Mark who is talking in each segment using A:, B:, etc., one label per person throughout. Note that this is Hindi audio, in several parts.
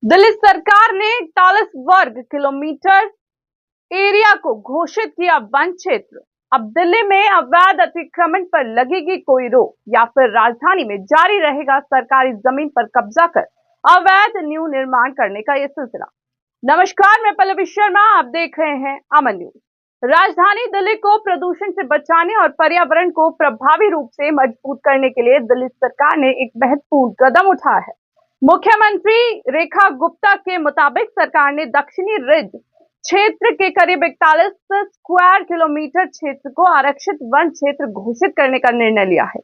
A: दिल्ली सरकार ने 41 वर्ग किलोमीटर एरिया को घोषित किया वन क्षेत्र। अब दिल्ली में अवैध अतिक्रमण पर लगेगी कोई रोक या फिर राजधानी में जारी रहेगा सरकारी जमीन पर कब्जा कर अवैध न्यू निर्माण करने का यह सिलसिला। नमस्कार, मैं पल्लवी शर्मा, आप देख रहे हैं अमन न्यूज। राजधानी दिल्ली को प्रदूषण से बचाने और पर्यावरण को प्रभावी रूप से मजबूत करने के लिए दिल्ली सरकार ने एक महत्वपूर्ण कदम उठाया है। मुख्यमंत्री रेखा गुप्ता के मुताबिक सरकार ने दक्षिणी रिज क्षेत्र के करीब 41 स्क्वायर किलोमीटर क्षेत्र को आरक्षित वन क्षेत्र घोषित करने का निर्णय लिया है।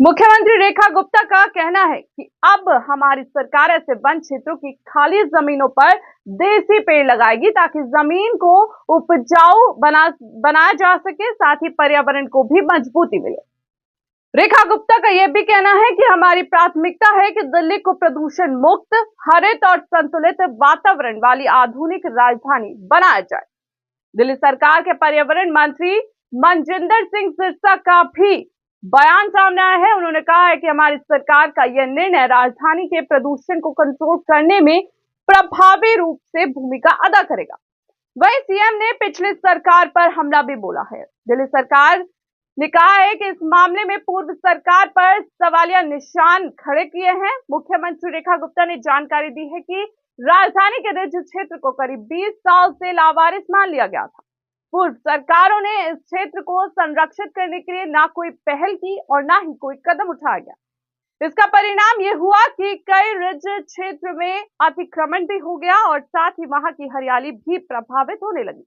A: मुख्यमंत्री रेखा गुप्ता का कहना है कि अब हमारी सरकार ऐसे वन क्षेत्रों की खाली जमीनों पर देसी पेड़ लगाएगी ताकि जमीन को उपजाऊ बनाया जा सके, साथ ही पर्यावरण को भी मजबूती मिले। रेखा गुप्ता का यह भी कहना है कि हमारी प्राथमिकता है कि दिल्ली को प्रदूषण मुक्त, हरित और संतुलित वातावरण वाली आधुनिक राजधानी बनाया जाए। दिल्ली सरकार के पर्यावरण मंत्री मनजिंदर सिंह सिरसा का भी बयान सामने आया है। उन्होंने कहा है कि हमारी सरकार का यह निर्णय राजधानी के प्रदूषण को कंट्रोल करने में प्रभावी रूप से भूमिका अदा करेगा। वहीं सीएम ने पिछली सरकार पर हमला भी बोला है। दिल्ली सरकार ने कहा है कि इस मामले में पूर्व सरकार पर सवालिया निशान खड़े किए हैं। मुख्यमंत्री रेखा गुप्ता ने जानकारी दी है कि राजधानी के रिज क्षेत्र को करीब 20 साल से लावारिस मान लिया गया था। पूर्व सरकारों ने इस क्षेत्र को संरक्षित करने के लिए ना कोई पहल की और ना ही कोई कदम उठाया गया। इसका परिणाम यह हुआ कि कई रिज क्षेत्र में अतिक्रमण भी हो गया और साथ ही वहां की हरियाली भी प्रभावित होने लगी,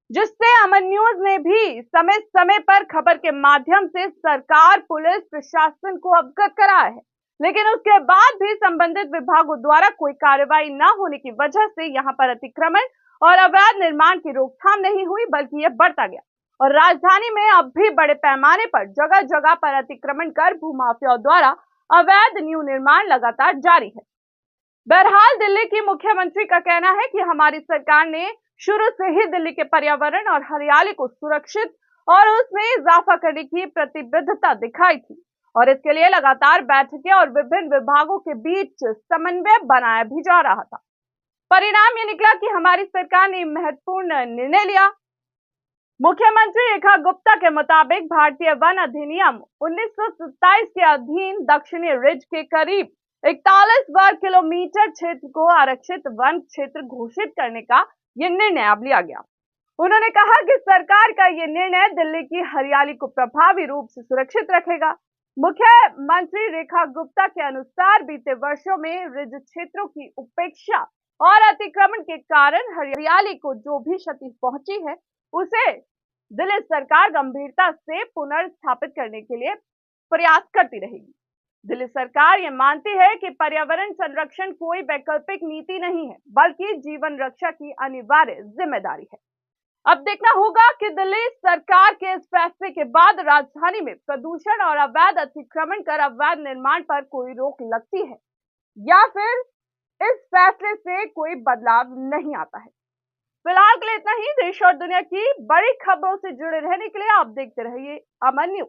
A: जिससे अमन न्यूज ने भी समय समय पर खबर के माध्यम से सरकार, पुलिस, प्रशासन को अवगत कराया है, लेकिन उसके बाद भी संबंधित विभागों द्वारा कोई कार्रवाई न होने की वजह से यहां पर अतिक्रमण और अवैध निर्माण की रोकथाम नहीं हुई, बल्कि यह बढ़ता गया और राजधानी में अब भी बड़े पैमाने पर जगह जगह पर अतिक्रमण कर भूमाफियाओं द्वारा अवैध न्यू निर्माण लगातार जारी है। बहरहाल दिल्ली की मुख्यमंत्री का कहना है कि हमारी सरकार ने शुरू से ही दिल्ली के पर्यावरण और हरियाली को सुरक्षित और उसमें इजाफा करने की प्रतिबद्धता दिखाई थी और इसके लिए लगातार बैठकें और विभिन्न विभागों के बीच समन्वय बनाया भी जा रहा था। परिणाम ये निकला कि हमारी सरकार ने महत्वपूर्ण निर्णय लिया। मुख्यमंत्री रेखा गुप्ता के मुताबिक भारतीय वन अधिनियम 1927 के अधीन दक्षिणी रिज के करीब 41 वर्ग किलोमीटर क्षेत्र को आरक्षित वन क्षेत्र घोषित करने का यह निर्णय अब लिया गया। उन्होंने कहा कि सरकार का यह निर्णय दिल्ली की हरियाली को प्रभावी रूप से सुरक्षित रखेगा। मुख्यमंत्री रेखा गुप्ता के अनुसार बीते वर्षों में रिज क्षेत्रों की उपेक्षा और अतिक्रमण के कारण हरियाली को जो भी क्षति पहुंची है, उसे दिल्ली सरकार गंभीरता से पुनर्स्थापित करने के लिए प्रयास करती रहेगी। दिल्ली सरकार ये मानती है कि पर्यावरण संरक्षण कोई वैकल्पिक नीति नहीं है, बल्कि जीवन रक्षा की अनिवार्य जिम्मेदारी है। अब देखना होगा कि दिल्ली सरकार के इस फैसले के बाद राजधानी में प्रदूषण और अवैध अतिक्रमण कर अवैध निर्माण पर कोई रोक लगती है या फिर इस फैसले से कोई बदलाव नहीं आता है। फिलहाल के लिए इतना ही। देश और दुनिया की बड़ी खबरों से जुड़े रहने के लिए आप देखते रहिए अमन न्यूज।